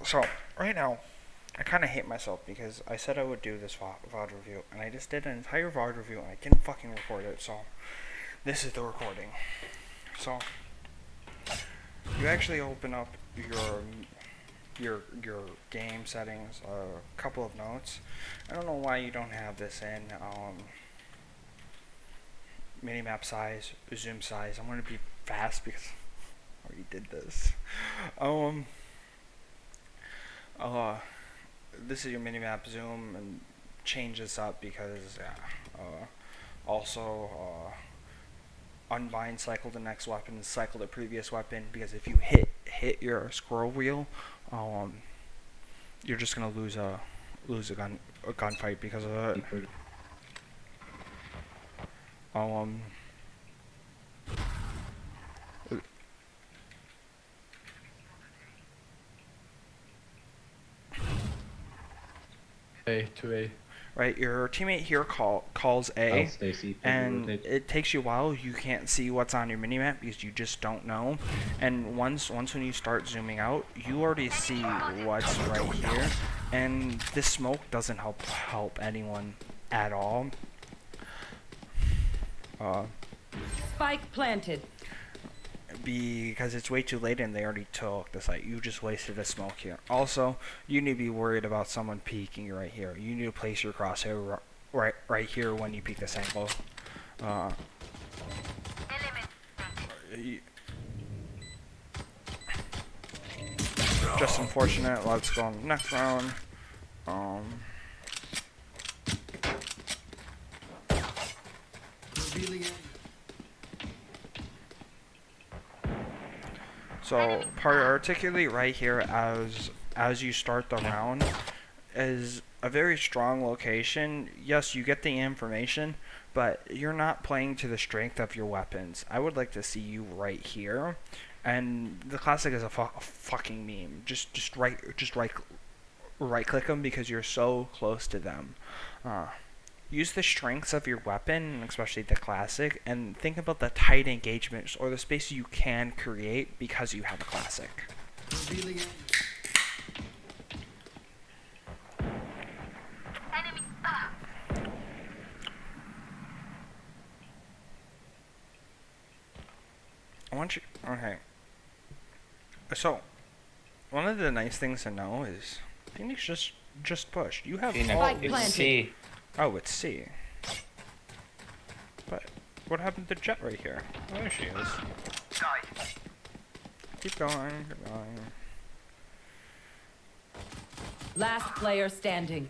So, right now, I kind of hate myself because I said I would do this VOD review, and I just did an entire VOD review, and I didn't fucking record it, so this is the recording. So, you actually open up your game settings, a couple of notes. I don't know why you don't have this in minimap size, zoom size. I'm going to be fast because I already did this. This is your minimap zoom, and change this up because also unbind, cycle the next weapon, cycle the previous weapon, because if you hit your scroll wheel, you're just gonna lose a gunfight because of it. A to A. Right, your teammate here calls A, and it takes you a while. You can't see what's on your minimap because you just don't know. And once when you start zooming out, you already see what's right here. And this smoke doesn't help anyone at all. Spike planted. Because it's way too late and they already took the site. You just wasted a smoke here. Also, you need to be worried about someone peeking right here. You need to place your crosshair right here when you peek this angle. Just unfortunate. Let's go on the next round. So, particularly right here as you start the round is a very strong location. Yes, you get the information, but you're not playing to the strength of your weapons. I would like to see you right here, and the classic is a fucking meme. Just right click them because you're so close to them. Use the strengths of your weapon, especially the classic, and think about the tight engagements or the space you can create because you have a classic. I want you. Okay. So, one of the nice things to know is Phoenix just pushed. You have all. It's C. Oh, it's C. But what happened to Jet right here? Oh, there she is. Keep going, keep going. Last player standing.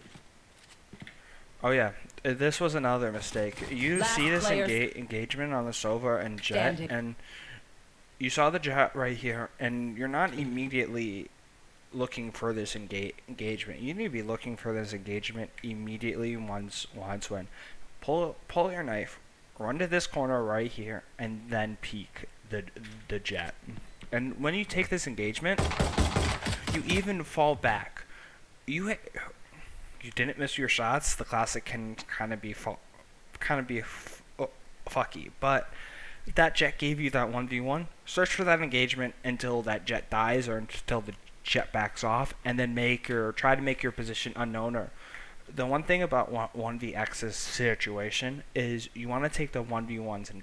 Oh yeah, this was another mistake. You Last see this players- engagement on the Sova and Jet, Standing. and you saw the Jet right here, and you're not immediately looking for this engagement. You need to be looking for this engagement immediately once when pull your knife, run to this corner right here, and then peek the Jet. And when you take this engagement, you even fall back. You didn't miss your shots. The classic can kind of be fucky, but that Jet gave you that 1v1. Search for that engagement until that Jet dies or until the Jet backs off, and then try to make your position unknown. Or the one thing about 1vx's situation is you want to take the 1v1s and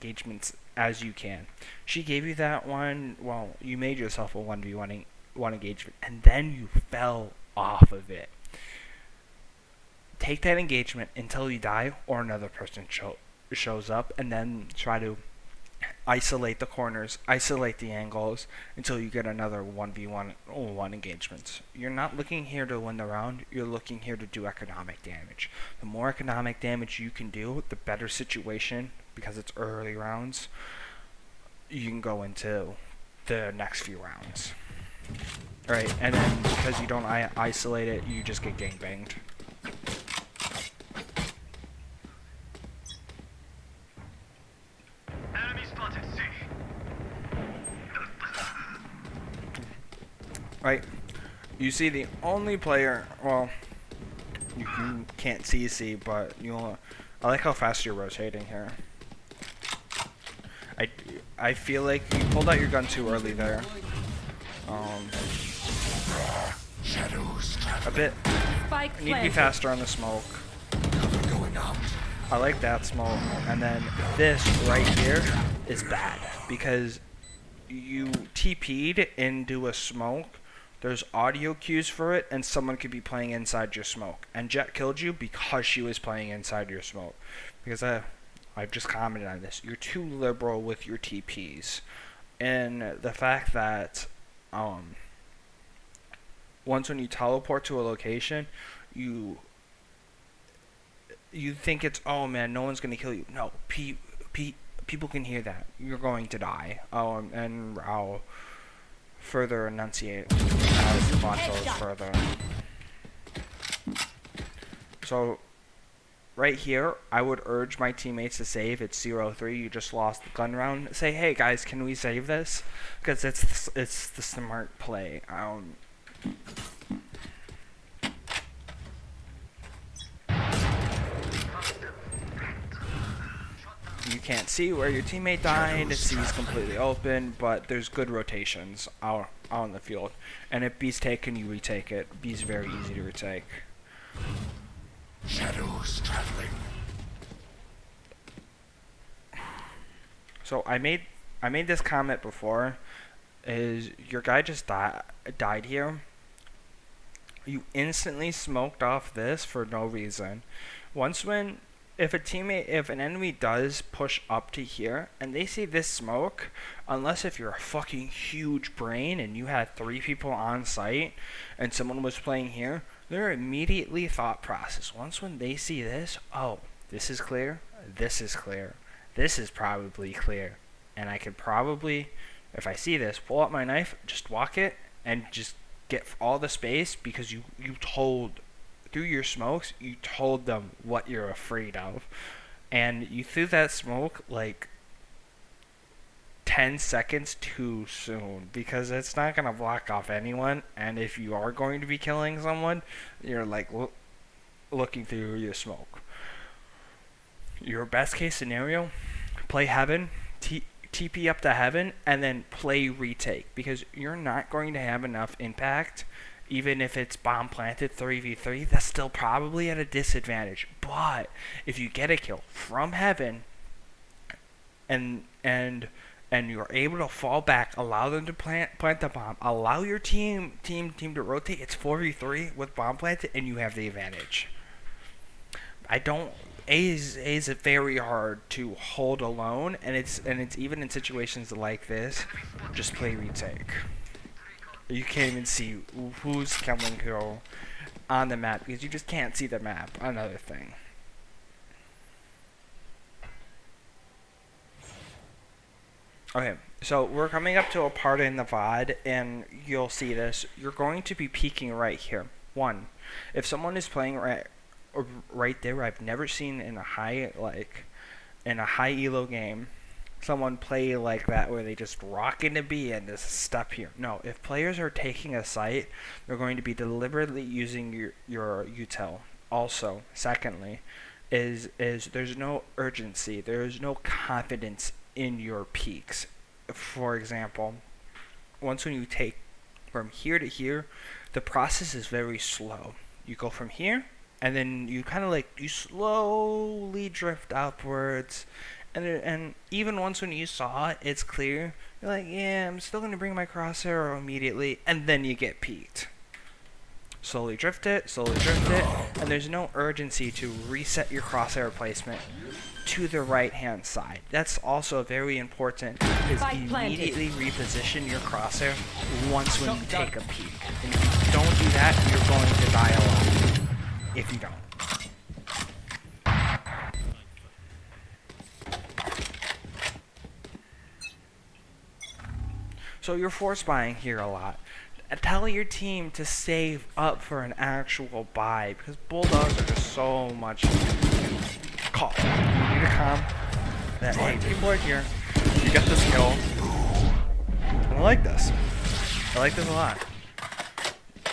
engagements as you can. She gave you that one. Well, you made yourself a 1v1 engagement, and then you fell off of it. Take that engagement until you die or another person shows up, and then try to isolate the corners, isolate the angles until you get another 1v1 engagements. You're not looking here to win the round, you're looking here to do economic damage. The more economic damage you can do, the better situation, because it's early rounds, you can go into the next few rounds. Alright, and then because you don't isolate it, you just get gangbanged. Right, you see the only player, well, you can't see C, but I like how fast you're rotating here. I feel like you pulled out your gun too early there. a bit. Spike I need to be planted. faster on the smoke. I like that smoke. And then this right here is bad because you TP'd into a smoke. There's audio cues for it, and someone could be playing inside your smoke. And Jet killed you because she was playing inside your smoke. Because I've just commented on this. You're too liberal with your TPs. And the fact that once when you teleport to a location, you think it's, oh man, no one's going to kill you. No, people can hear that. You're going to die. And I'll further enunciate as the bot goes further. So, right here, I would urge my teammates to save. It's 0-3. You just lost the gun round. Say, hey guys, can we save this? Because it's the smart play. You can't see where your teammate died. C's completely open, but there's good rotations out on the field. And if B's taken, you retake it. B's very easy to retake. Shadows traveling. So I made this comment before. Is your guy just died here? You instantly smoked off this for no reason. If an enemy does push up to here and they see this smoke, unless if you're a fucking huge brain and you had 3 people on site and someone was playing here, their immediately thought process, when they see this, oh, this is clear, this is clear, this is probably clear, and I could probably, if I see this, pull out my knife, just walk it, and just get all the space because you told, through your smokes, you told them what you're afraid of. And you threw that smoke like 10 seconds too soon because it's not going to block off anyone. And if you are going to be killing someone, you're like looking through your smoke. Your best case scenario, play heaven, TP up to heaven, and then play retake because you're not going to have enough impact. Even if it's bomb planted 3v3, that's still probably at a disadvantage. But if you get a kill from heaven and you're able to fall back, allow them to plant the bomb, allow your team to rotate, it's 4v3 with bomb planted, and you have the advantage. A is very hard to hold alone, and it's even in situations like this, just play retake. You can't even see who's killing who on the map because you just can't see the map. Another thing. Okay, so we're coming up to a part in the VOD, and you'll see this. You're going to be peeking right here. 1, if someone is playing right there, I've never seen in a high elo game someone play like that where they just rock into B and just step here. No, if players are taking a site, they're going to be deliberately using your util. Also, secondly, is there's no urgency, there's no confidence in your peaks. For example, once when you take from here to here, the process is very slow. You go from here, and then you kind of you slowly drift upwards. And even once when you saw it, it's clear, you're like, yeah, I'm still going to bring my crosshair immediately, and then you get peaked. Slowly drift it, and there's no urgency to reset your crosshair placement to the right-hand side. That's also very important, is immediately reposition your crosshair once when you take a peek. And if you don't do that, you're going to die a lot, if you don't. So you're force buying here a lot. Tell your team to save up for an actual buy because bulldogs are just so much call. You need to calm that, hey, people are here. You get the skill. And I like this. I like this a lot.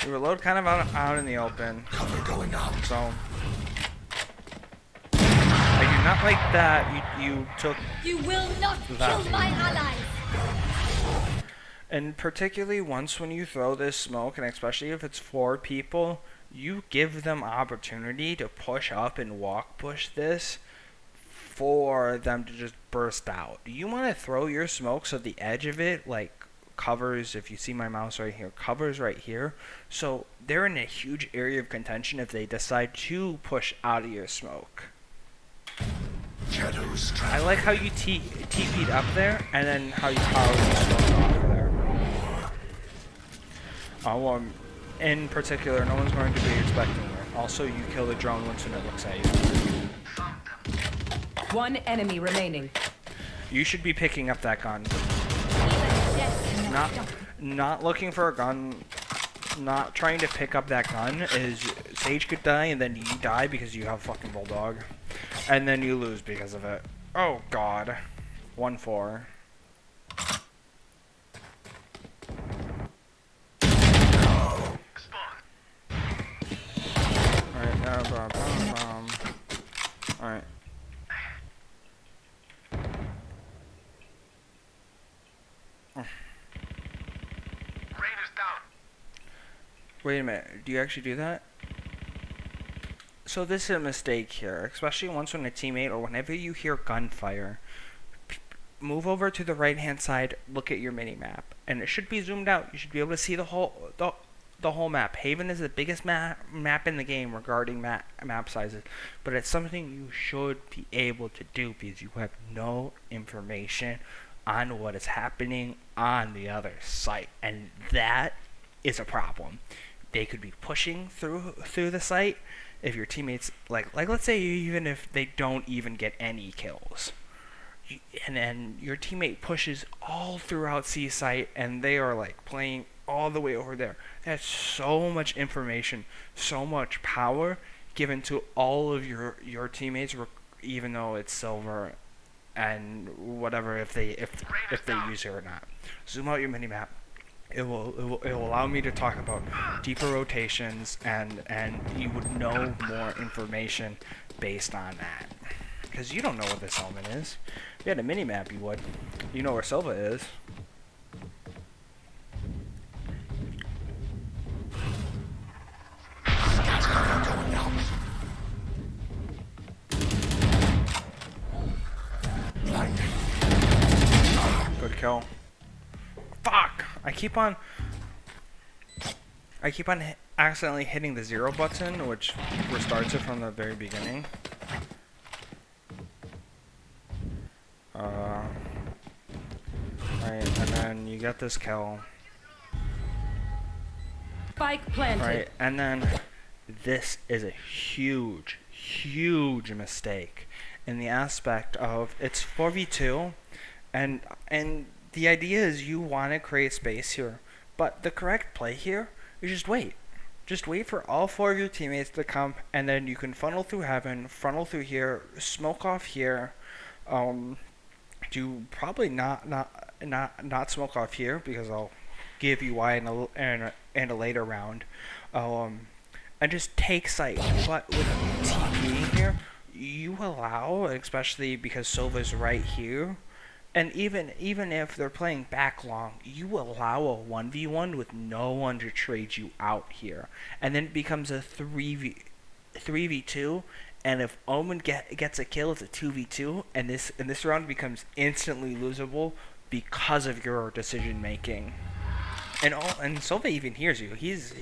You reload kind of out in the open. Cover going out. So I do not like that you took. You will not kill my allies. And particularly once when you throw this smoke, and especially if it's 4 people, you give them opportunity to push up and walk push this for them to just burst out. You want to throw your smoke so the edge of it like covers, if you see my mouse right here, covers right here. So they're in a huge area of contention if they decide to push out of your smoke. Shadows I traveling. like how you TP'd up there and then how you powered the smoke off there. In particular, no one's going to be expecting it. Also, you kill the drone once when it looks at you. One enemy remaining. You should be picking up that gun. Even death cannot stop. Not looking for a gun, not trying to pick up that gun is Sage could die and then you die because you have fucking Bulldog. And then you lose because of it. Oh god. 1-4. Alright, Alright. Wait a minute, do you actually do that? So this is a mistake here, especially once when a teammate or whenever you hear gunfire, move over to the right hand side, look at your mini map, and it should be zoomed out. You should be able to see the whole map. Haven is the biggest map in the game regarding map sizes, but it's something you should be able to do because you have no information on what is happening on the other site, and that is a problem. They could be pushing through the site. If your teammates like let's say even if they don't even get any kills, and then your teammate pushes all throughout C site and they are like playing all the way over there. That's so much information, so much power given to all of your teammates, even though it's silver and whatever if they use it or not. Zoom out your minimap. It will allow me to talk about deeper rotations and you would know more information based on that. Because you don't know what this Omen is. If you had a minimap, you would. You know where Silva is. Going out. Blinding. Good kill. Fuck! I keep on accidentally hitting the 0 button, which restarts it from the very beginning. Right, and then you get this kill. Spike planted. Right, and then this is a huge mistake in the aspect of it's 4v2, and the idea is you want to create space here, but the correct play here is just wait. Just wait for all 4 of your teammates to come, and then you can funnel through heaven, funnel through here, smoke off here. Do probably not smoke off here because I'll give you why in a later round. And just take sight. But with TP here, you allow, especially because Silva's right here. And even if they're playing back long, you allow a 1v1 with no one to trade you out here. And then it becomes a 3v2. And if Omen gets a kill, it's a 2v2. And this round becomes instantly losable because of your decision making. And Silva even hears you. He's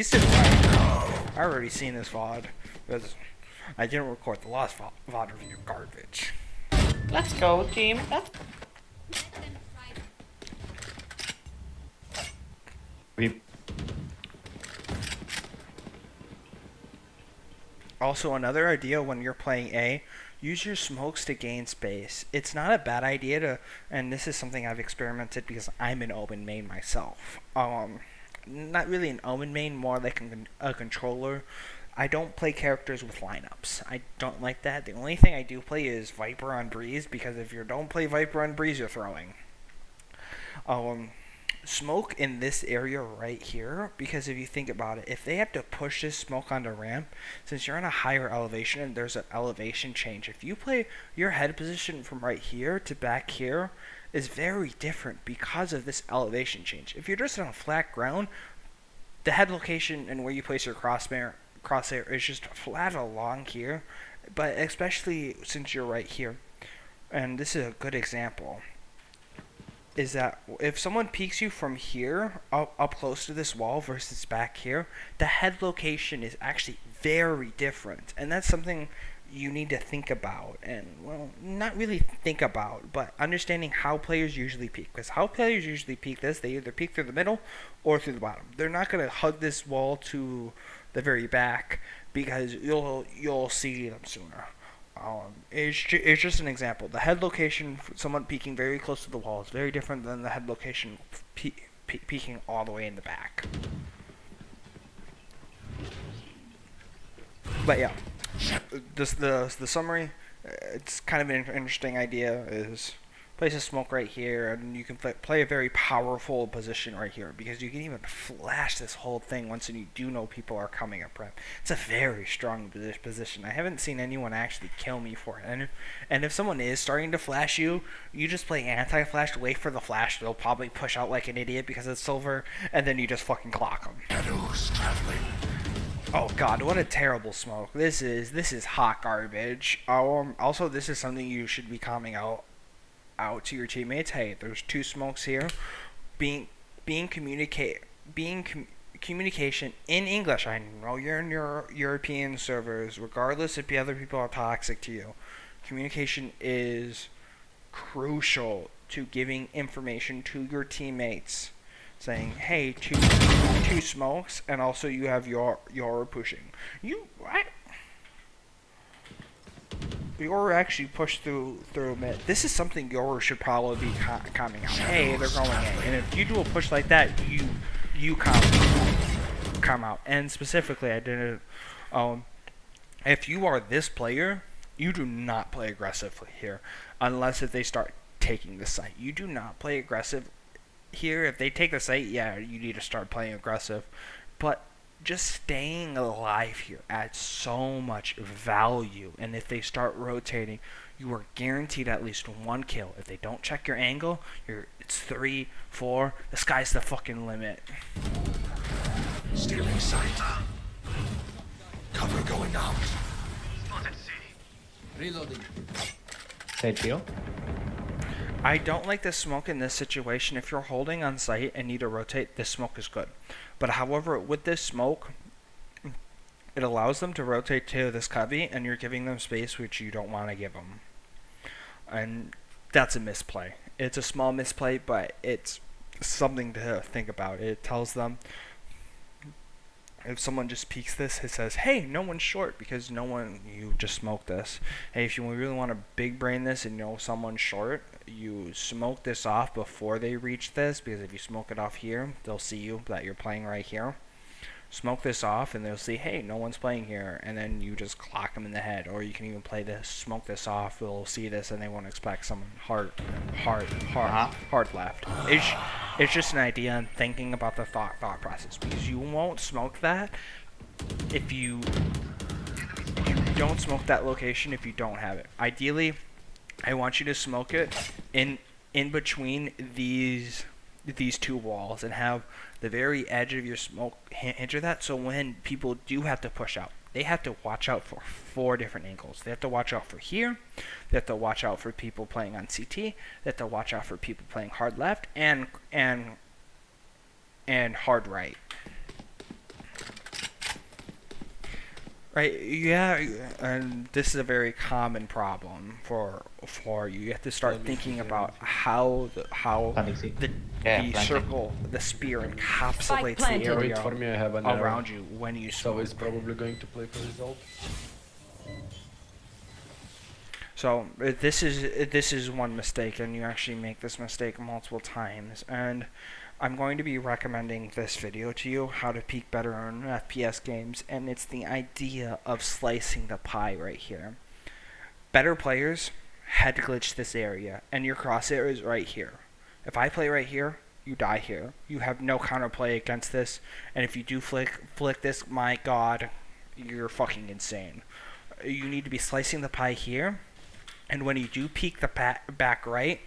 sitting right. I already seen this VOD. Because I didn't record the last VOD review. Garbage. Let's go, team. Let's Also, another idea when you're playing A, use your smokes to gain space. It's not a bad idea to, and this is something I've experimented because I'm an Omen main myself. Not really an Omen main, more like a controller. I don't play characters with lineups. I don't like that. The only thing I do play is Viper on Breeze, because if you don't play Viper on Breeze, you're throwing. Smoke in this area right here, because if you think about it, if they have to push this smoke onto ramp, since you're in a higher elevation and there's an elevation change, if you play your head position from right here to back here is very different because of this elevation change. If you're just on flat ground, the head location and where you place your crosshair crosshair is just flat along here, but especially since you're right here, and this is a good example, is that if someone peeks you from here up close to this wall versus back here, the head location is actually very different, and that's something you need to think about, and well, not really think about, but understanding how players usually peek. Because how players usually peek this, they either peek through the middle or through the bottom. They're not going to hug this wall to the very back because you'll see them sooner. It's just an example. The head location for someone peeking very close to the wall is very different than the head location peeking all the way in the back. But yeah, the summary, it's kind of an interesting idea. Is place a smoke right here, and you can play a very powerful position right here because you can even flash this whole thing once you do know people are coming at prep. It's a very strong position. I haven't seen anyone actually kill me for it. And if someone is starting to flash you, you just play anti-flash, wait for the flash. They'll probably push out like an idiot because it's silver, and then you just fucking clock them. Shadows traveling. Oh god, what a terrible smoke. This is hot garbage. Also, this is something you should be calming out to your teammates. Hey, there's two smokes here. Communication in English. I know you're in your European servers, regardless if the other people are toxic to you. Communication is crucial to giving information to your teammates, saying, hey, two smokes, and also you have your pushing. You're actually pushed through mid. This is something Yoru should probably be calming out. Hey, they're going in, and if you do a push like that, you come out. And specifically, I didn't. If you are this player, you do not play aggressively here, unless if they start taking the site. You do not play aggressive here. If they take the site, yeah, you need to start playing aggressive. But just staying alive here adds so much value, and if they start rotating, you are guaranteed at least one kill. If they don't check your angle, it's 3, 4. The sky's the fucking limit. Stealing sight. Cover going out. Reloading. Thank you. I don't like this smoke in this situation. If you're holding on site and need to rotate, this smoke is good. But however, with this smoke, it allows them to rotate to this cubby, and you're giving them space which you don't want to give them. And that's a misplay. It's a small misplay, but it's something to think about. It tells them, if someone just peeks this, it says, hey, no one's short because you just smoked this. Hey, if you really want to big brain this and know someone's short, you smoke this off before they reach this, because if you smoke it off here, they'll see you that you're playing right here. Smoke this off and they'll see, hey, no one's playing here, and then you just clock them in the head. Or you can even play this, smoke this off, they'll see this and they won't expect someone hard left. It's just an idea and thinking about the thought process, because you won't smoke that if you don't smoke that location if you don't have it. Ideally, I want you to smoke it in between these two walls and have the very edge of your smoke enter that, so when people do have to push out, they have to watch out for 4 different angles. They have to watch out for here, they have to watch out for people playing on CT, they have to watch out for people playing hard left and hard right. Right, yeah, and this is a very common problem for you. You have to start thinking about how the circle, the spear encapsulates the planted. Wait for me, I have an error. around you when you So smoke. it's probably going to play for result. So this is one mistake, and you actually make this mistake multiple times. And I'm going to be recommending this video to you, how to peak better in FPS games, and it's the idea of slicing the pie right here. Better players head glitch this area, and your crosshair is right here. If I play right here, you die here. You have no counterplay against this, and if you do flick this, my god, you're fucking insane. You need to be slicing the pie here, and when you do peek the back right,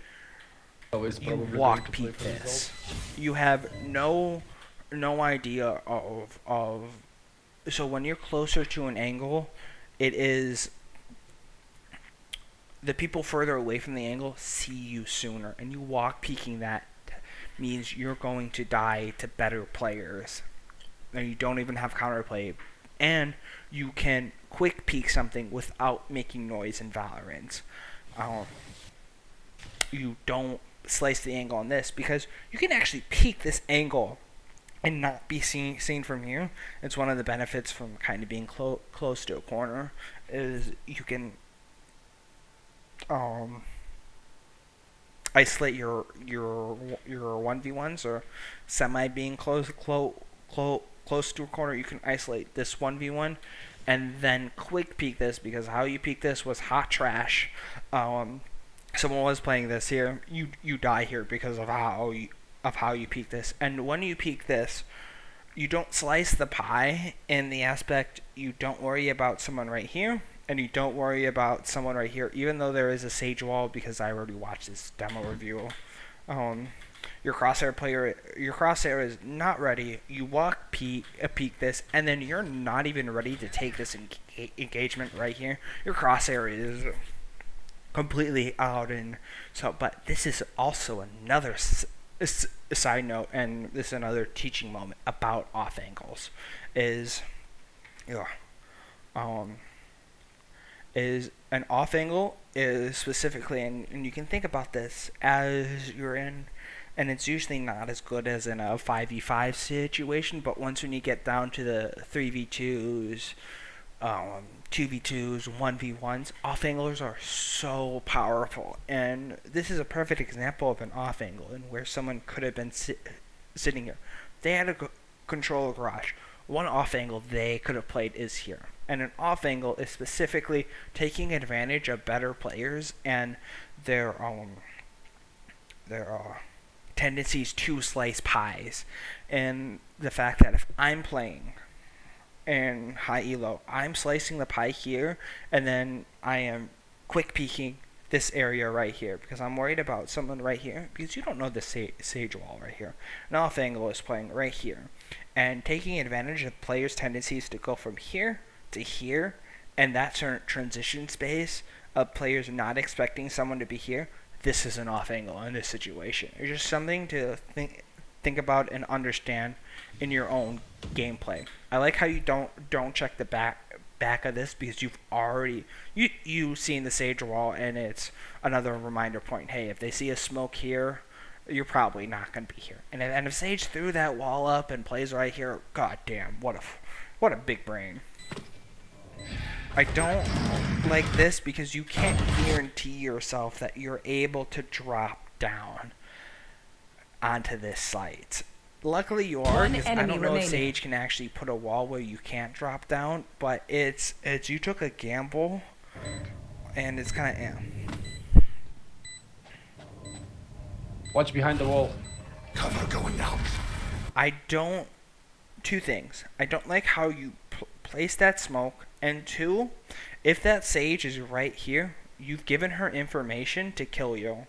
So it's you probably walk going to play peek for this. result. You have no idea of so when you're closer to an angle, it is the people further away from the angle see you sooner, and you walk peeking that means you're going to die to better players, and you don't even have counterplay, and you can quick peek something without making noise in Valorant. You don't slice the angle on this because you can actually peek this angle and not be seen from here. It's one of the benefits from kind of being close to a corner is you can isolate your 1v1s or semi being close to a corner. You can isolate this 1v1 and then quick peek this, because how you peek this was hot trash. Someone was playing this here. You die here because of how you peek this. And when you peek this, you don't slice the pie in the aspect you don't worry about someone right here, and you don't worry about someone right here, even though there is a sage wall, because I already watched this demo review. Your crosshair is not ready. You walk peek this, and then you're not even ready to take this engagement right here. Your crosshair is completely out, and so. But this is also another side note, and this is another teaching moment about off angles. Is an off angle is specifically, and you can think about this as you're in, and it's usually not as good as in a 5v5 situation, but once when you get down to the 3v2s, 2v2s, 1v1s, off anglers are so powerful. And this is a perfect example of an off angle, and where someone could have been sitting here. They had to control a garage. One off angle they could have played is here. And an off angle is specifically taking advantage of better players and their tendencies to slice pies. And the fact that if I'm playing in high elo, I'm slicing the pie here, and then I am quick peeking this area right here because I'm worried about someone right here, because you don't know the sage wall right here. An off angle is playing right here and taking advantage of players' tendencies to go from here to here, and that transition space of players not expecting someone to be here. This is an off angle in this situation. It's just something to think about and understand in your own gameplay. I like how you don't check the back of this, because you've already you've seen the sage wall, and it's another reminder point. Hey, if they see a smoke here, you're probably not going to be here. And if Sage threw that wall up and plays right here, god damn, what a big brain. I don't like this because you can't guarantee yourself that you're able to drop down onto this site. Luckily you are, because I don't know if Sage can actually put a wall where you can't drop down, but it's you took a gamble, and it's kind of Watch behind the wall. Cover going out. Two things. I don't like how you place that smoke, and two, if that Sage is right here, you've given her information to kill you.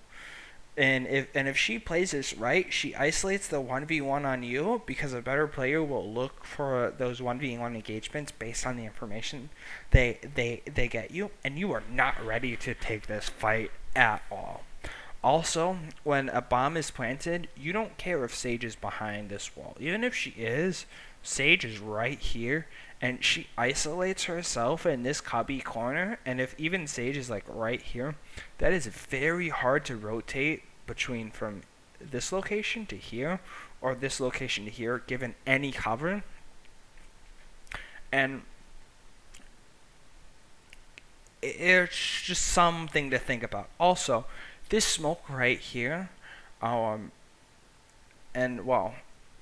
And if she plays this right, she isolates the 1v1 on you, because a better player will look for those 1v1 engagements based on the information they get you, and you are not ready to take this fight at all. Also, when a bomb is planted, you don't care if Sage is behind this wall. Even if she is, Sage is right here, and she isolates herself in this cubby corner, and if even Sage is like right here, that is very hard to rotate between from this location to here, or this location to here, given any cover. And it's just something to think about. Also, this smoke right here, and well,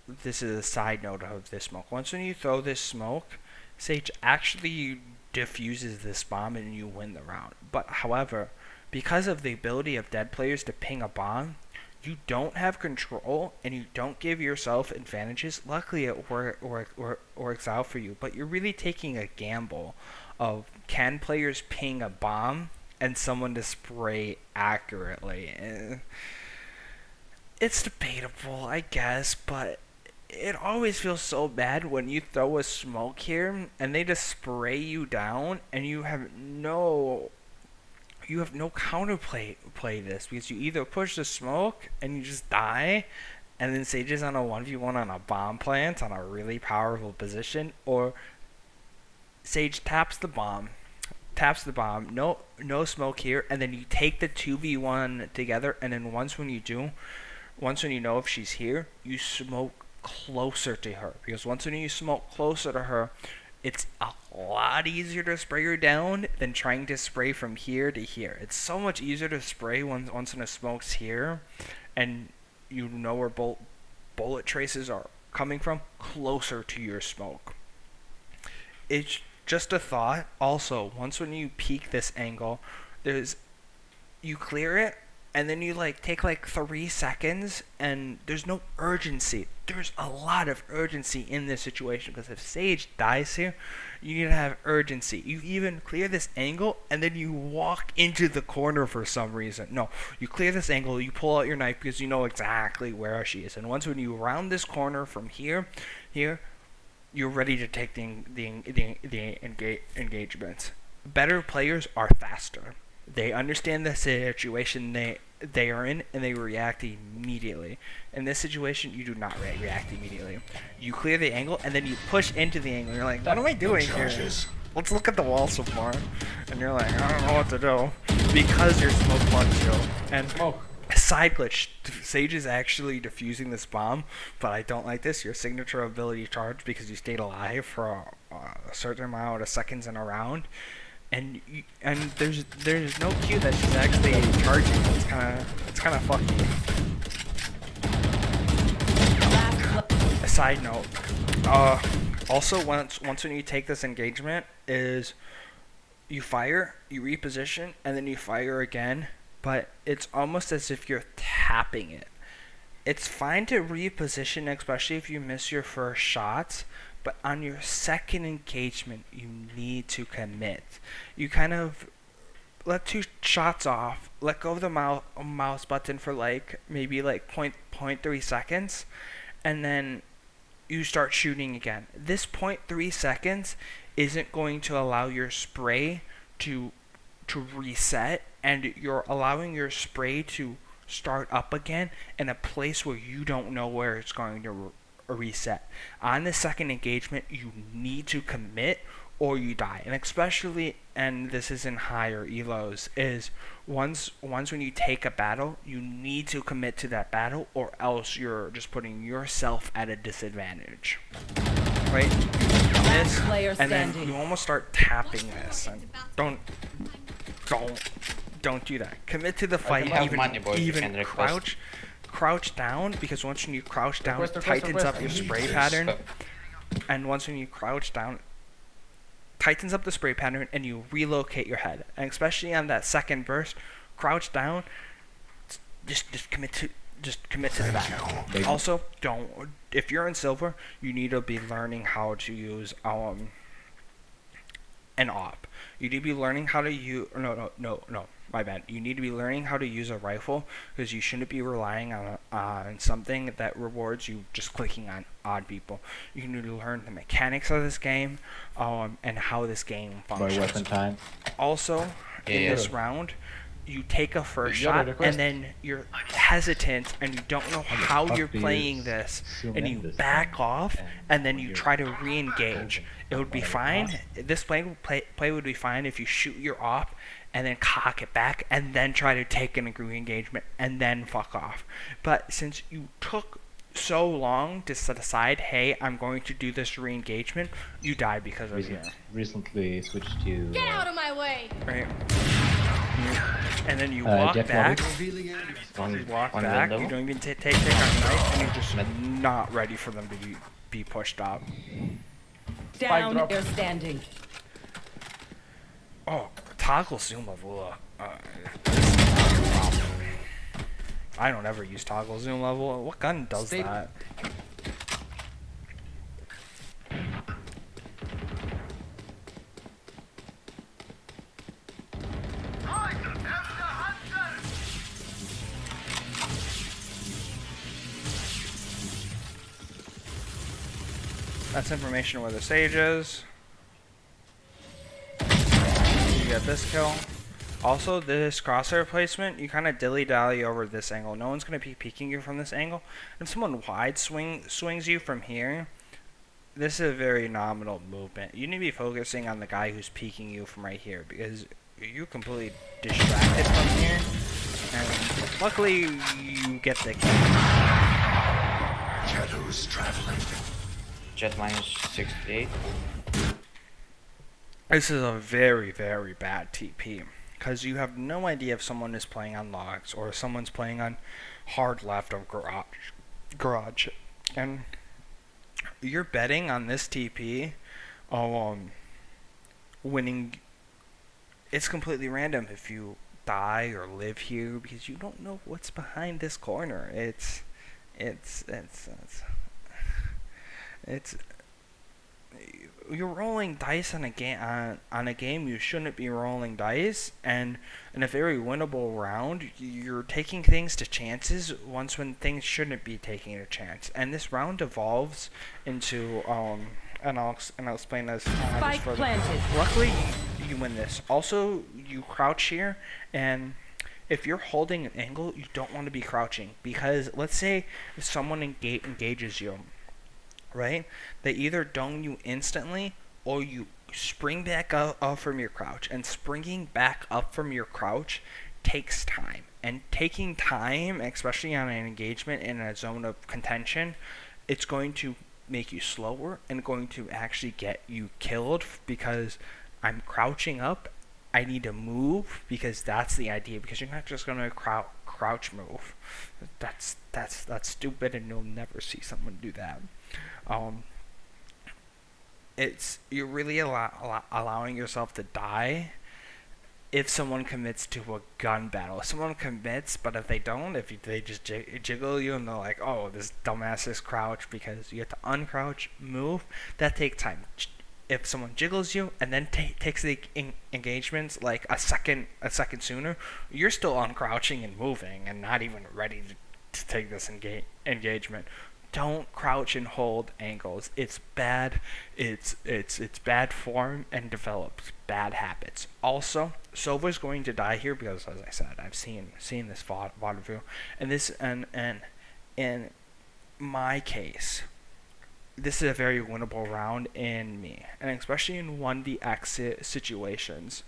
this is a side note of this smoke. Once when you throw this smoke, Sage actually diffuses this bomb and you win the round. But however, because of the ability of dead players to ping a bomb, you don't have control and you don't give yourself advantages. Luckily it works out for you, but you're really taking a gamble of, can players ping a bomb and someone to spray accurately? It's debatable, I guess, but it always feels so bad when you throw a smoke here and they just spray you down and you have no play this, because you either push the smoke and you just die, and then Sage is on a 1v1 on a bomb plant on a really powerful position, or Sage taps the bomb, no smoke here, and then you take the 2v1 together, and then once when you know if she's here, you smoke closer to her, because once when you smoke closer to her, it's a lot easier to spray her down than trying to spray from here to here. It's so much easier to spray once when a smoke's here, and you know where bullet traces are coming from, closer to your smoke. It's just a thought. Also, once when you peek this angle, you clear it, and then you take 3 seconds, and there's no urgency. There's a lot of urgency in this situation, because if Sage dies here, you need to have urgency. You even clear this angle, and then you walk into the corner for some reason. No, you clear this angle, you pull out your knife because you know exactly where she is. And once when you round this corner from here, you're ready to take the engagements. Better players are faster. They understand the situation they are in, and they react immediately. In this situation, you do not react immediately. You clear the angle, and then you push into the angle. You're like, what am I doing here? Let's look at the wall some more. And you're like, I don't know what to do, because your smoke plugs you. And side glitch, Sage is actually defusing this bomb, but I don't like this. Your signature ability charged because you stayed alive for a certain amount of seconds in a round. And there's no cue that she's actually charging. It's kind of fucky. A side note. Also, once when you take this engagement, is you fire, you reposition, and then you fire again. But it's almost as if you're tapping it. It's fine to reposition, especially if you miss your first shots. But on your second engagement, you need to commit. You kind of let 2 shots off, let go of the mouse button for maybe 0.3 seconds, and then you start shooting again. This 0.3 seconds isn't going to allow your spray to reset, and you're allowing your spray to start up again in a place where you don't know where it's going to reset. On the second engagement, you need to commit or you die. And especially, and this is in higher elos, is once when you take a battle, you need to commit to that battle, or else you're just putting yourself at a disadvantage. Right? This, and then you almost start tapping this. And don't do that. Commit to the fight. Even crouch down, because once when you crouch down, it tightens up your spray pattern. And once when you crouch down, tightens up the spray pattern, and you relocate your head. And especially on that second burst, crouch down. Just commit to the battle. Also, if you're in silver, you need to be learning how to use an op. You need to be learning how to use my bad. You need to be learning how to use a rifle, because you shouldn't be relying on something that rewards you just clicking on odd people. You need to learn the mechanics of this game, and how this game functions. By weapon time. Also, in this round, you take a first shot, and then you're hesitant, and you don't know how you're playing this, and you back off, and then you try to re-engage. It would be fine. This play would be fine if you shoot your op, and then cock it back, and then try to take an re-engagement, and then fuck off. But since you took so long to decide, hey, I'm going to do this re-engagement, you die because of it. Recently switched to... Get out of my way! Right. And then you walk back. You don't even take a knife, and you're just not ready for them to be pushed up. Down, they're standing. Oh, toggle zoom level. I don't ever use toggle zoom level. What gun does that? That's information where the sage is. You get this kill. Also, this crosshair placement, you kind of dilly-dally over this angle. No one's going to be peeking you from this angle. If someone wide swings you from here, this is a very nominal movement. You need to be focusing on the guy who's peeking you from right here, because you're completely distracted from here. And luckily, you get the kill. Shadows traveling. Jet minus 68. This is a very, very bad TP. Because you have no idea if someone is playing on logs or if someone's playing on hard left of garage. And you're betting on this TP winning. It's completely random if you die or live here because you don't know what's behind this corner. It's you're rolling dice on a game you shouldn't be rolling dice, and in a very winnable round you're taking things to chances when things shouldn't be taking a chance. And this round evolves into and I'll explain this Spike further. planted. Luckily you win this. Also, you crouch here, and if you're holding an angle, you don't want to be crouching, because let's say if someone engages you, right? They either dome you instantly or you spring back up from your crouch. And springing back up from your crouch takes time. And taking time, especially on an engagement in a zone of contention, it's going to make you slower and going to actually get you killed, because I'm crouching up. I need to move, because that's the idea, because you're not just going to crouch move. That's stupid, and you'll never see someone do that. You're really allowing yourself to die if someone commits to a gun battle. If someone commits, but if they don't, if they just jiggle you and they're like, oh, this dumbass is crouched, because you have to uncrouch, move, that takes time. If someone jiggles you and then takes the engagements like a second sooner, you're still uncrouching and moving and not even ready to take this engagement. Don't crouch and hold angles. It's bad. It's bad form and develops bad habits. Also, Sova's going to die here because, as I said, I've seen this vaudeville, and this and in my case, this is a very winnable round in me, and especially in 1v situations.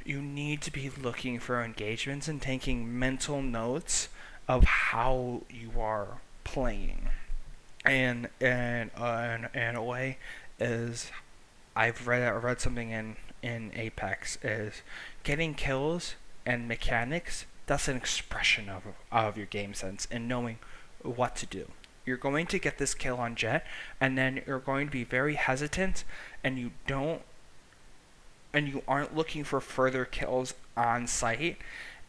You need to be looking for engagements and taking mental notes of how you are playing. And a way is, I've read something in Apex, is getting kills and mechanics. That's an expression of your game sense and knowing what to do. You're going to get this kill on Jet, and then you're going to be very hesitant, and you aren't looking for further kills on site,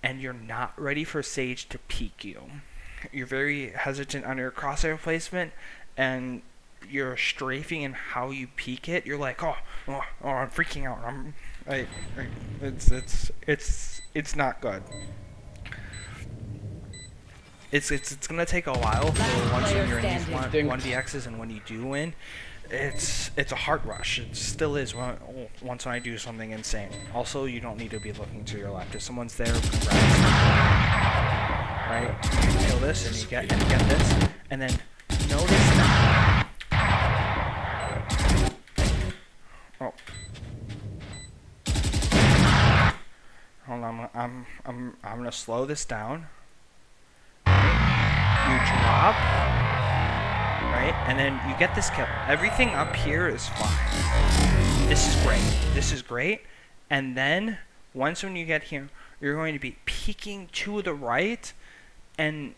and you're not ready for Sage to peek you. You're very hesitant on your crosshair placement, and you're strafing in how you peek it. You're like, oh, I'm freaking out. It's not good. It's gonna take a while for once you're in these 1vx's, and when you do win, it's a heart rush. It still is once when I do something insane. Also, you don't need to be looking to your left. If someone's there, right? You kill this, and you get this, and then notice that. Oh, hold on. I'm gonna slow this down. You drop, right, and then you get this kill. Everything up here is fine. This is great. And then once when you get here, you're going to be peeking to the right, and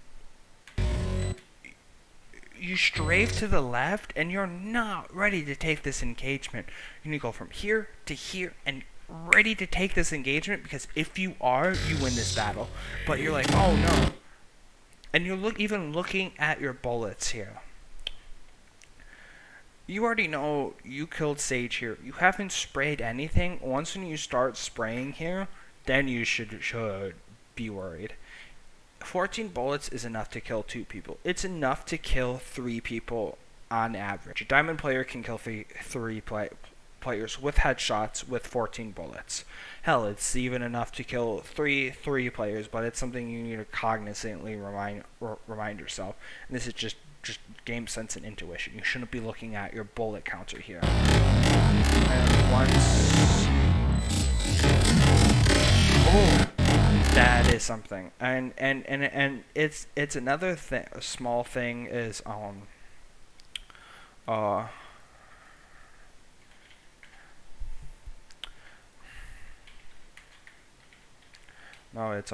you strafe to the left, and you're not ready to take this engagement. You need to go from here to here and ready to take this engagement, because if you are, you win this battle. But you're like, oh no. And you're even looking at your bullets here. You already know you killed Sage here. You haven't sprayed anything. Once when you start spraying here, then you should be worried. 14 bullets is enough to kill 2 people. It's enough to kill 3 people on average. A diamond player can kill players with headshots with 14 bullets. Hell, it's even enough to kill three players, but it's something you need to cognizantly remind yourself. And this is just game sense and intuition. You shouldn't be looking at your bullet counter here. And once, oh, that is something. And it's another thing. A small thing is no, it's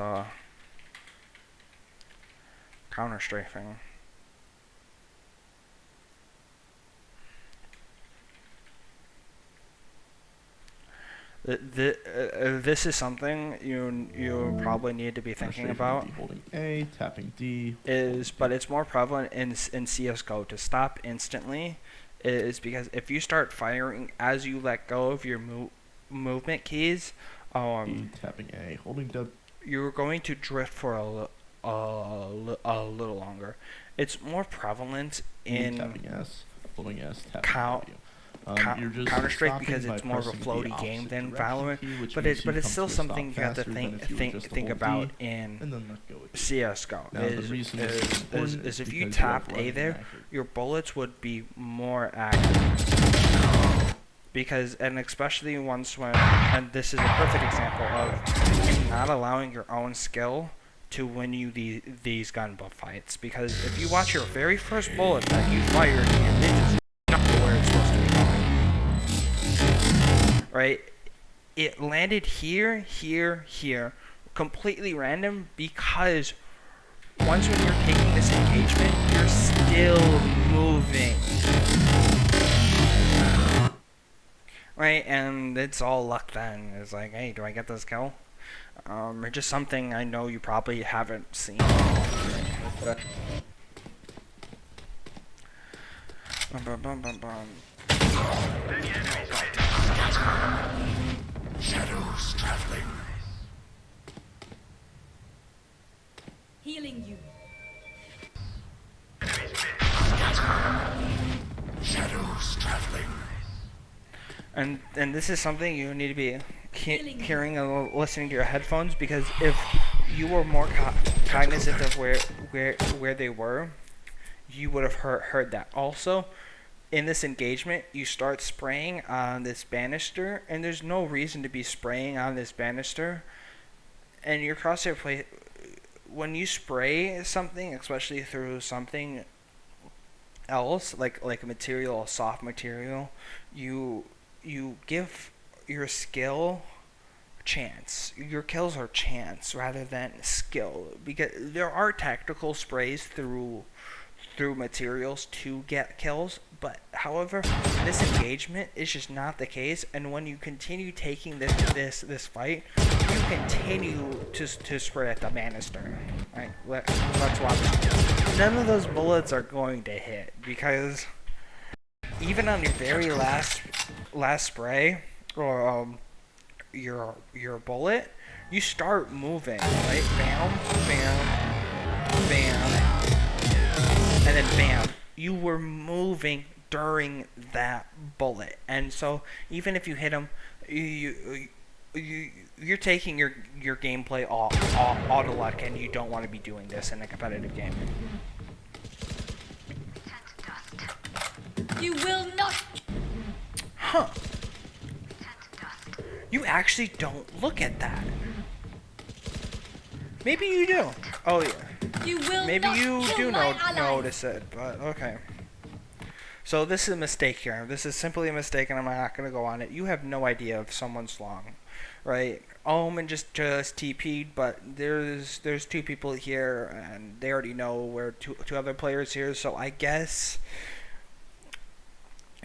counter strafing. This is something you probably need to be thinking about. Holding A, tapping D. But it's more prevalent in CS:GO to stop instantly. Is because if you start firing as you let go of your movement keys, E, tapping A, holding W. You're going to drift for a little longer. It's more prevalent in tapping S, holding S, tapping W. Counter-Strike because it's more of a floaty game than Valorant, but it's still something you have to think about in CS:GO. Is if you tapped A there, your bullets would be more accurate. Because, and especially once when, and this is a perfect example of not allowing your own skill to win you these gun buff fights. Because if you watch your very first bullet that you fired, it just not where it's supposed to be going. Right? It landed here, completely random, because once when you're taking this engagement, you're still moving. Right, and it's all luck then. It's like, hey, do I get this kill? Or just something I know you probably haven't seen. Shadows traveling. Healing you. Shadows traveling. And this is something you need to be hearing and listening to your headphones, because if you were more cognizant of where they were, you would have heard that. Also, in this engagement, you start spraying on this banister, and there's no reason to be spraying on this banister. And your crosshair play, when you spray something, especially through something else, like a material, a soft material, you give your skill chance. Your kills are chance rather than skill, because there are tactical sprays through materials to get kills, but however, this engagement is just not the case. And when you continue taking this fight, you continue to spray at the banister. Right? Let's watch. None of those bullets are going to hit, because even on your very last spray, or your bullet, you start moving, right? Bam, bam, bam, and then bam. You were moving during that bullet, and so even if you hit him, you're taking your gameplay all to luck, and you don't want to be doing this in a competitive game. You will not. Huh. You actually don't look at that. Maybe you do. Oh yeah. You will Maybe not you kill do my allies. notice it, but okay. So this is a mistake here. This is simply a mistake, and I'm not going to go on it. You have no idea if someone's long, right? Omen just TP'd, but there's two people here, and they already know where two other players here. So I guess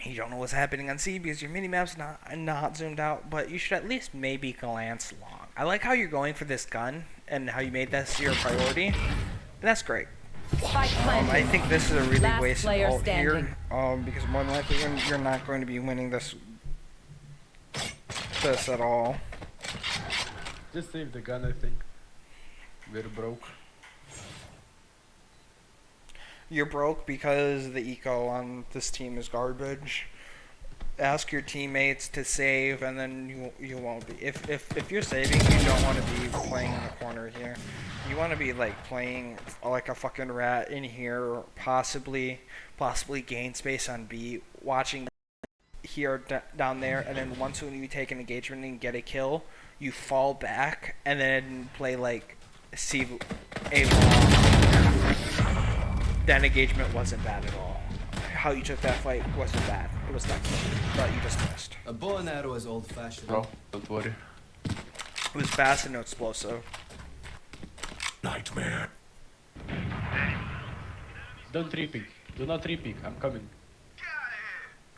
you don't know what's happening on C because your minimap's not zoomed out, but you should at least maybe glance long. I like how you're going for this gun and how you made this your priority. And that's great. I think this is a really wasted ult here, because more than likely you're not going to be winning this at all. Just save the gun, I think. We're broke. You're broke because the eco on this team is garbage. Ask your teammates to save, and then you won't be. If you're saving, you don't want to be playing in the corner here. You want to be like playing like a fucking rat in here, or possibly gain space on B, watching here down there, and then once when you take an engagement and get a kill, you fall back and then play like C A long. That engagement wasn't bad at all. How you took that fight wasn't bad. It was excellent, but you just missed. A bow and arrow is old-fashioned. Bro, don't worry. It was fast and explosive. Nightmare. Don't repeat. Do not repeat. I'm coming.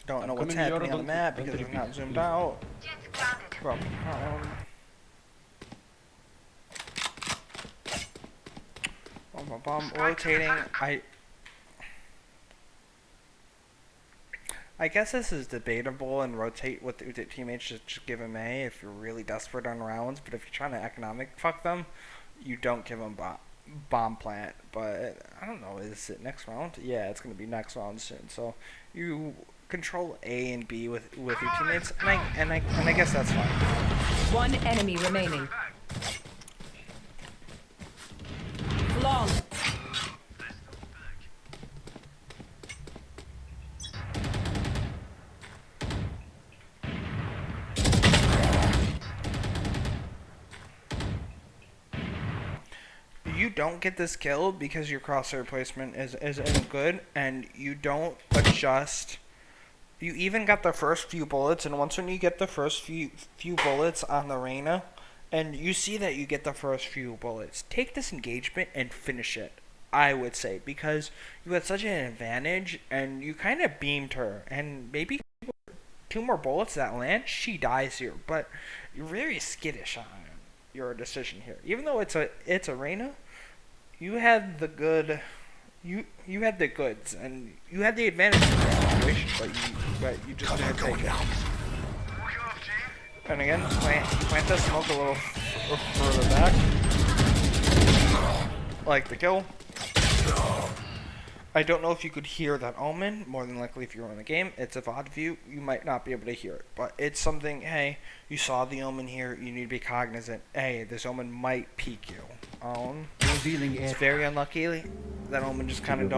Don't know what's coming to your happening on the map don't because it's repeat, not zoomed please. out. Bro, rotating. I guess this is debatable and rotate with the teammates. Just give them A if you're really desperate on rounds. But if you're trying to economic fuck them, you don't give them bomb plant. But I don't know. Is it next round? Yeah, it's gonna be next round soon. So you control A and B with your teammates, and I guess that's fine. One enemy remaining. Flawless. You don't get this kill because your crosshair placement isn't good, and you don't adjust. You even got the first few bullets, and once when you get the first few bullets on the Reyna, and you see that you get the first few bullets, take this engagement and finish it, I would say, because you had such an advantage, and you kind of beamed her, and maybe 2 more bullets that land, she dies here, but you're very skittish on your decision here. Even though it's a Reyna, you had the good, you had the goods, and you had the advantage in the situation, but you just didn't take it. And again, plant that smoke a little further back. Like the kill. I don't know if you could hear that Omen. More than likely, if you're in the game, it's a VOD view. You might not be able to hear it. But it's something, hey, you saw the Omen here. You need to be cognizant. Hey, this Omen might peek you. It's very unlucky that Omen just kind of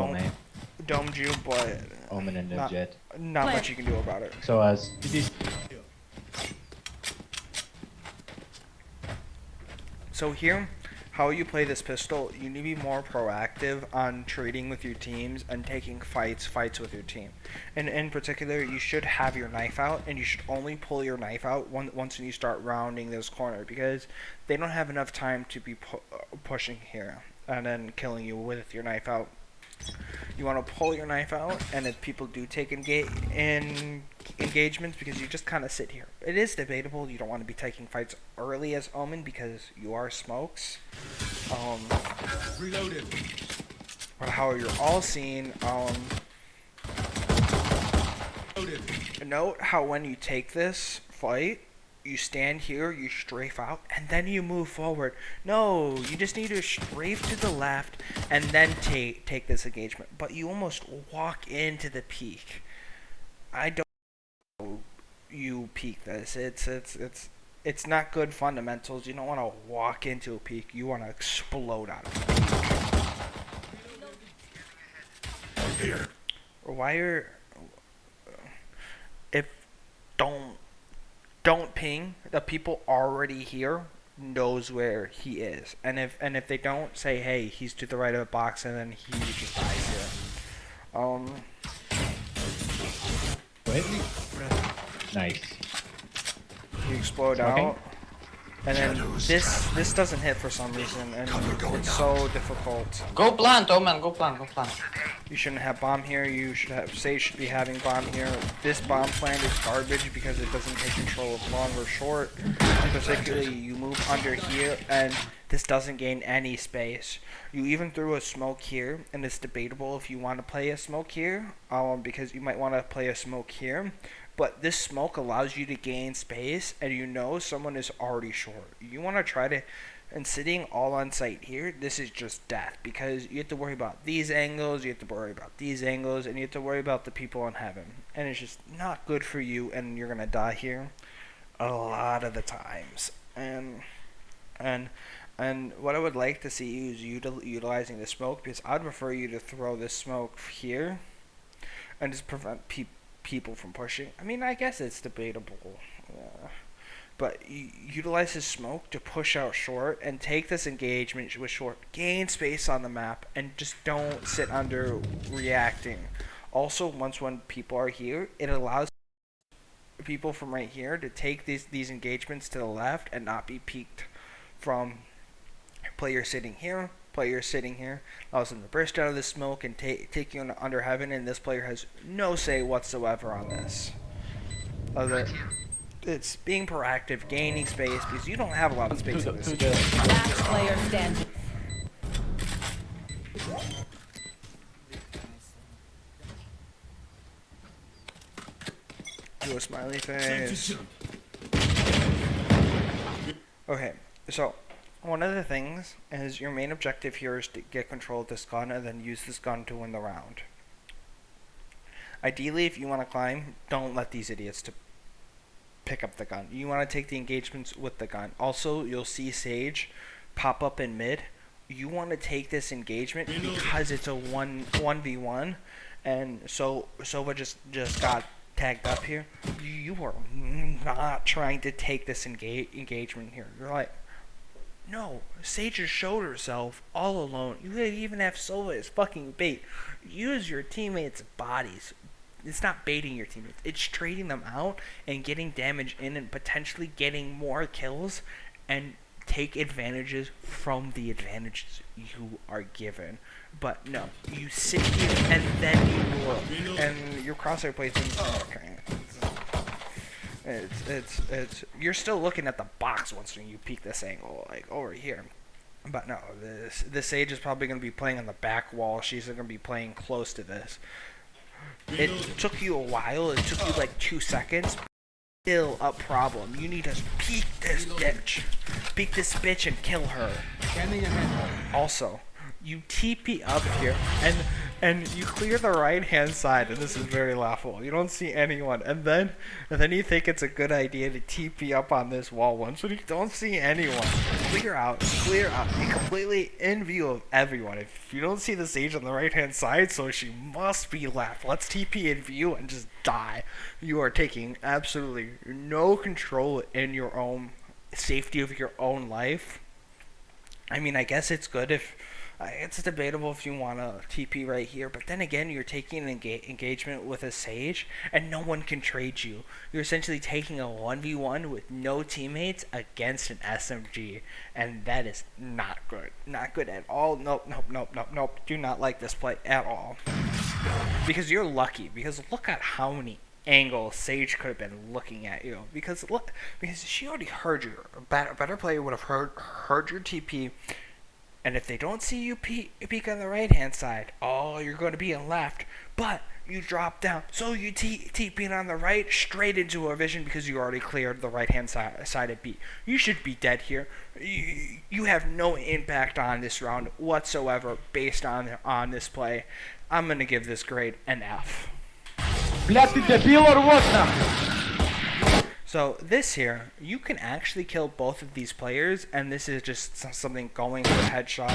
domed you, but Omen and no jet. not much you can do about it. So as So here, how you play this pistol, you need to be more proactive on trading with your teams and taking fights with your team. And in particular, you should have your knife out, and you should only pull your knife out once you start rounding this corner, because they don't have enough time to be pushing here and then killing you with your knife out. You want to pull your knife out, and if people do take engagements, because you just kind of sit here. It is debatable. You don't want to be taking fights early as Omen because you are smokes. Reloaded. But how you're all seeing, note how when you take this fight, you stand here, you strafe out, and then you move forward. No, you just need to strafe to the left and then take this engagement. But you almost walk into the peak. I don't know you peak this. It's not good fundamentals. You don't want to walk into a peak. You want to explode out of it. Here. Why are if don't ping, the people already here knows where he is, and if they don't, say, hey, he's to the right of the box, and then he just dies here. wait. Nice. You explode Smoking? out, and then this doesn't hit for some reason, and it's so difficult. Go plant, Omen, go plant, go plant. You shouldn't have bomb here. You should have Sage should be having bomb here. This bomb plant is garbage because it doesn't take control of long or short. And particularly, you move under here, and this doesn't gain any space. You even threw a smoke here, and it's debatable if you want to play a smoke here, because you might want to play a smoke here. But this smoke allows you to gain space, and you know someone is already short. You want to try to And sitting all on site here, this is just death, because you have to worry about these angles, you have to worry about these angles, and you have to worry about the people in heaven. And it's just not good for you, and you're gonna die here a lot of the times. And what I would like to see you is utilizing the smoke, because I'd prefer you to throw this smoke here and just prevent people from pushing. I mean, I guess it's debatable. But utilize his smoke to push out short and take this engagement with short. Gain space on the map and just don't sit under reacting. Also, when people are here, it allows people from right here to take these engagements to the left and not be peeked from player sitting here, player sitting here. Allows them to burst out of the smoke and take you under heaven, and this player has no say whatsoever on this. It's being proactive, gaining space, because you don't have a lot of space in this. Last player standing. Do a smiley face. Okay, so one of the things is your main objective here is to get control of this gun and then use this gun to win the round. Ideally, if you want to climb, don't let these idiots to pick up the gun. You want to take the engagements with the gun. Also, you'll see Sage pop up in mid. You want to take this engagement because it's a 1v1, and so Sova just got tagged up here. You are not trying to take this engagement here. You're like, no, Sage just showed herself all alone. You even have Sova as fucking bait. Use your teammates' bodies. It's not baiting your teammates. It's trading them out and getting damage in and potentially getting more kills and take advantages from the advantages you are given. But no, you sit here and then you look, and your crosshair placement. Okay, it's you're still looking at the box once you peek this angle, like over here. But no, this Sage is probably going to be playing on the back wall. She's going to be playing close to this. It took you a while. It took you like 2 seconds. Still a problem. You need to peek this bitch. Peek this bitch and kill her. Also, you TP up here and you clear the right hand side, and this is very laughable. You don't see anyone, and then you think it's a good idea to TP up on this wall once when you don't see anyone. Clear out, be completely in view of everyone. If you don't see the Sage on the right hand side, so she must be left. Let's TP in view and just die. You are taking absolutely no control in your own safety of your own life. I mean, I guess it's good if it's debatable if you want to TP right here, but then again, you're taking an engagement with a Sage, and no one can trade you. You're essentially taking a 1v1 with no teammates against an SMG, and that is not good. Not good at all. Nope. Do not like this play at all. Because you're lucky, because look at how many angles Sage could have been looking at you. Because she already heard you. A better player would have heard your TP. And if they don't see you peek on the right-hand side, oh, you're going to be in left. But you drop down, so you TP on the right, straight into a vision because you already cleared the right-hand side of B. You should be dead here. You have no impact on this round whatsoever based on this play. I'm going to give this grade an F. So this here, you can actually kill both of these players, and this is just something going for headshots.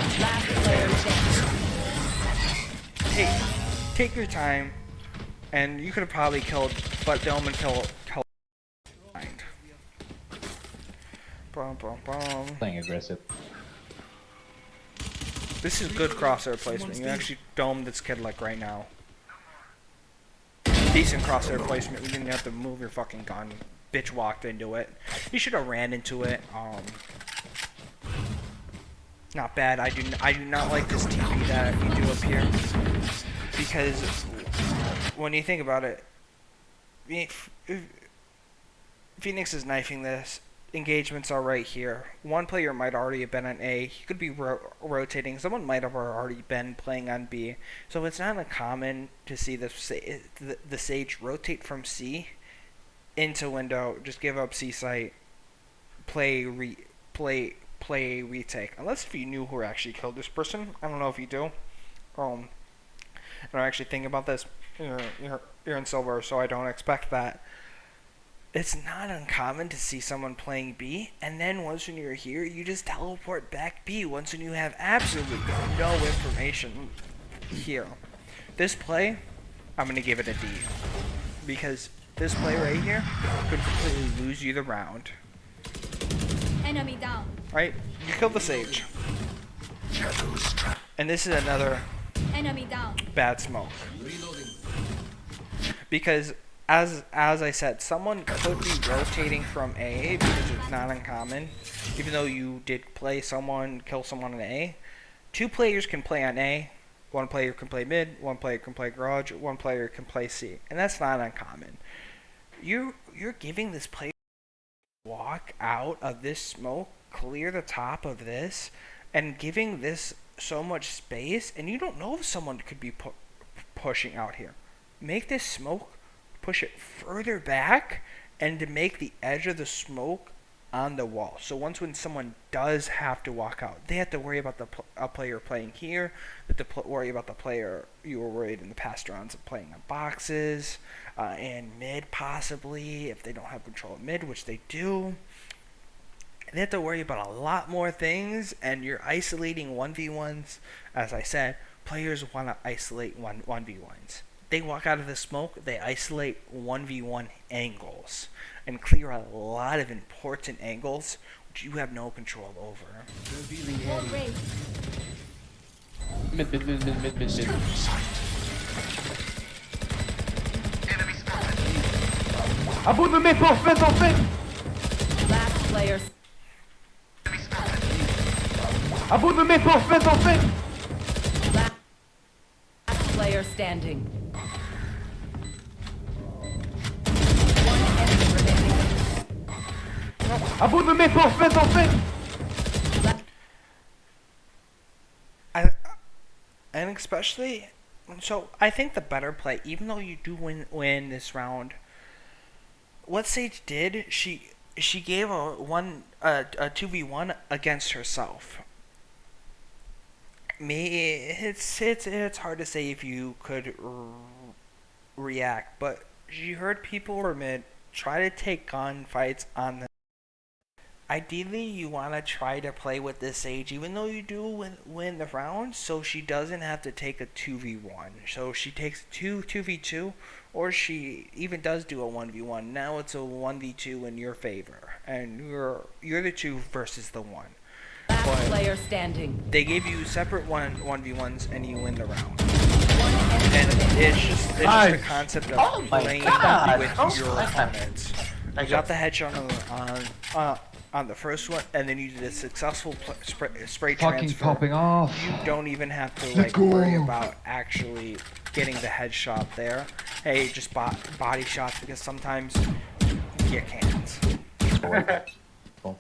Take your time, and you could have probably killed, but the Omen killed. Playing aggressive. This is good crosshair placement. You actually dome this kid like right now. Decent crosshair placement. You didn't have to move your fucking gun. Bitch walked into it. You should have ran into it. Not bad. I do not like this TP that you do up here, because when you think about it, Phoenix is knifing this. Engagements are right here. One player might already have been on A. He could be rotating. Someone might have already been playing on B. So it's not uncommon to see the Sage rotate from C into window, just give up C site, play play retake, unless if you knew who actually killed this person. I don't know if you do. And I'm actually thinking about this. You're in silver, so I don't expect that. It's not uncommon to see someone playing B, and then once when you're here, you just teleport back B once when you have absolutely no information here. This play, I'm going to give it a D. Because this play right here could completely lose you the round. Enemy down. Right? You killed the Sage. And this is another Enemy down. bad smoke. Because as I said, someone could be rotating from A because it's not uncommon. Even though you did play someone, kill someone on A. 2 players can play on A. 1 player can play mid, 1 player can play garage, 1 player can play C. And that's not uncommon. You're giving this player to walk out of this smoke, clear the top of this, and giving this so much space, and you don't know if someone could be pushing out here. Make this smoke, push it further back, and to make the edge of the smoke on the wall. So once when someone does have to walk out, they have to worry about a player playing here, they have to worry about the player you were worried in the past rounds of playing on boxes, and mid possibly, if they don't have control of mid, which they do. They have to worry about a lot more things, and you're isolating 1v1s. As I said, players want to isolate 1v1s. They walk out of the smoke, they isolate 1v1 angles and clear a lot of important angles which you have no control over. Wall raised. Mid. Last player. Last player standing. One enemy remaining. And especially, so I think the better play, even though you do win this round, what Sage did, she gave a 2v1 against herself. It's hard to say if you could react, but she heard people from mid try to take gunfights on them. Ideally, you want to try to play with this Sage, even though you do win the round, so she doesn't have to take a 2v1. So she takes 2v2, or she even does do a 1v1. Now it's a 1v2 in your favor, and you're the 2 versus the 1. Last But player standing. they give you separate 1v1s, and you win the round. One And enemy remaining. it's just the concept of playing with your opponents. You got the headshot on the first one, and then you did a successful spray Fucking transfer. popping off. You don't even have to worry about actually getting the headshot there. Hey, just body shots, because sometimes you can't. Cool.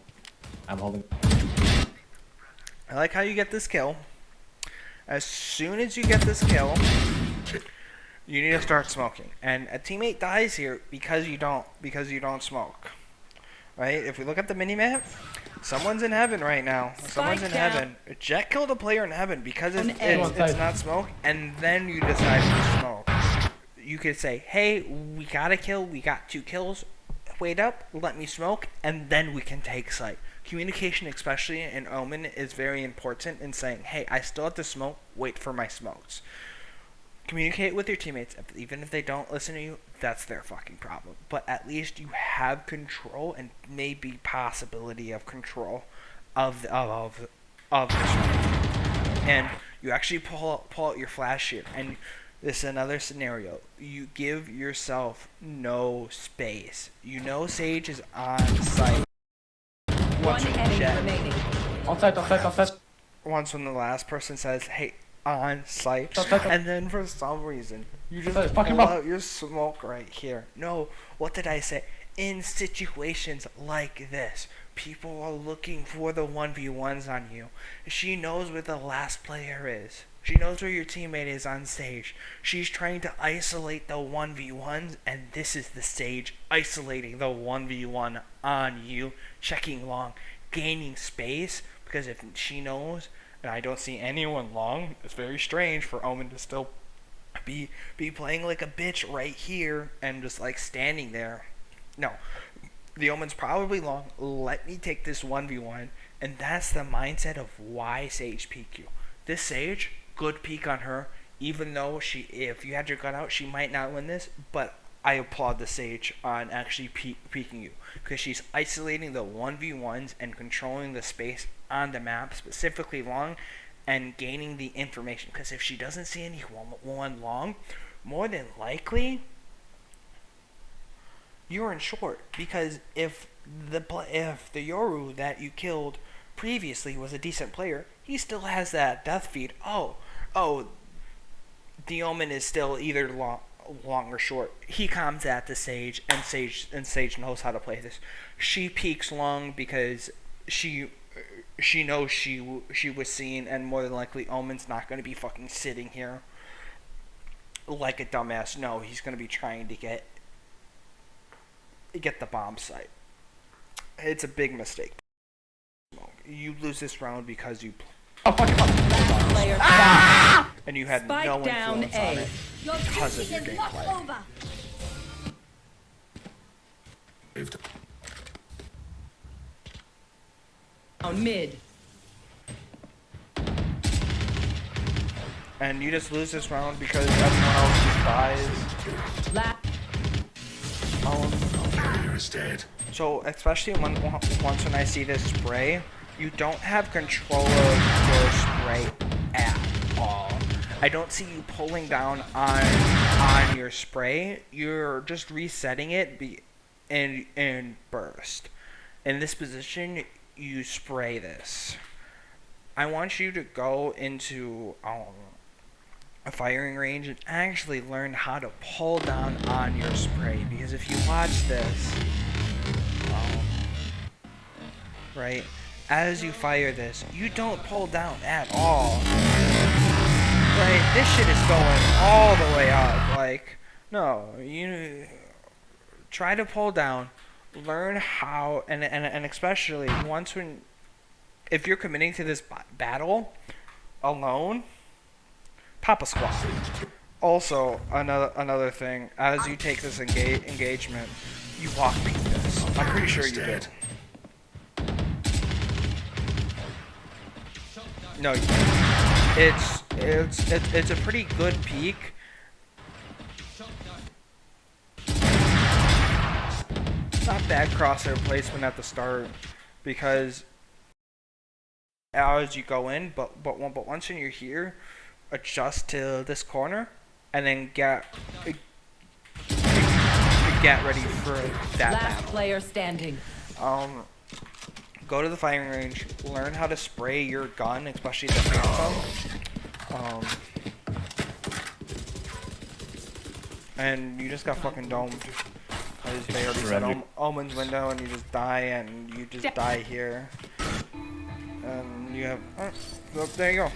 I'm holding. I like how you get this kill. As soon as you get this kill, you need to start smoking. And a teammate dies here because you don't smoke. Right? If we look at the minimap, someone's in heaven right now. Someone's in heaven. Jet killed a player in heaven because it's not smoke, and then you decide to smoke. You could say, hey, we got a kill, we got 2 kills, wait up, let me smoke, and then we can take site. Communication, especially in Omen, is very important in saying, hey, I still have to smoke, wait for my smokes. Communicate with your teammates. Even if they don't listen to you, that's their fucking problem. But at least you have control and maybe possibility of control of this round. And you actually pull out your flash here. And this is another scenario. You give yourself no space. You know Sage is on site. One enemy remaining. On site. Once when the last person says, hey, on site, and then for some reason you just pull out your smoke right here. No, what did I say? In situations like this, people are looking for the 1v1s on you. She knows where the last player is. She knows where your teammate is on stage. She's trying to isolate the 1v1s, and this is the stage isolating the 1v1 on you, checking long, gaining space, because if she knows and I don't see anyone long, it's very strange for Omen to still be playing like a bitch right here and just like standing there. No, the Omen's probably long. Let me take this 1v1, and that's the mindset of why Sage peeked you. This Sage, good peek on her, even though if you had your gun out, she might not win this, but I applaud the Sage on actually peeking you, because she's isolating the 1v1s and controlling the space on the map, specifically long, and gaining the information. Because if she doesn't see anyone long, more than likely you're in short. Because if the Yoru that you killed previously was a decent player, he still has that death feed. Oh, the Omen is still either long or short. He comes at the Sage, and Sage knows how to play this. She peeks long because she knows she was seen, and more than likely Omen's not going to be fucking sitting here like a dumbass. No, he's going to be trying to get the bomb site. It's a big mistake. You lose this round because you Last player and you had Spike no down influence on A. it Your because of duty your is not gameplay. over. down mid. And you just lose this round because everyone else just dies. Last Carrier is dead. So, especially once when I see this spray, you don't have control of your spray at all. I don't see you pulling down on your spray. You're just resetting it in burst. In this position, you spray this. I want you to go into a firing range and actually learn how to pull down on your spray, because if you watch this, right, as you fire this, you don't pull down at all. Right, this shit is going all the way up. Like, no, you try to pull down, learn how, and especially if you're committing to this battle alone, pop a squad. Also, another thing, as you take this engagement, you walk beat this. I'm pretty sure you did. No, it's a pretty good peak. Not bad crosshair placement at the start, because as you go in, but once you're here, adjust to this corner, and then get ready for that last battle. player standing. Go to the firing range, learn how to spray your gun, especially the Phantom. And you just got fucking domed. As they already said, Omen's window, and you just die, and you just die here. And you have, so there you go.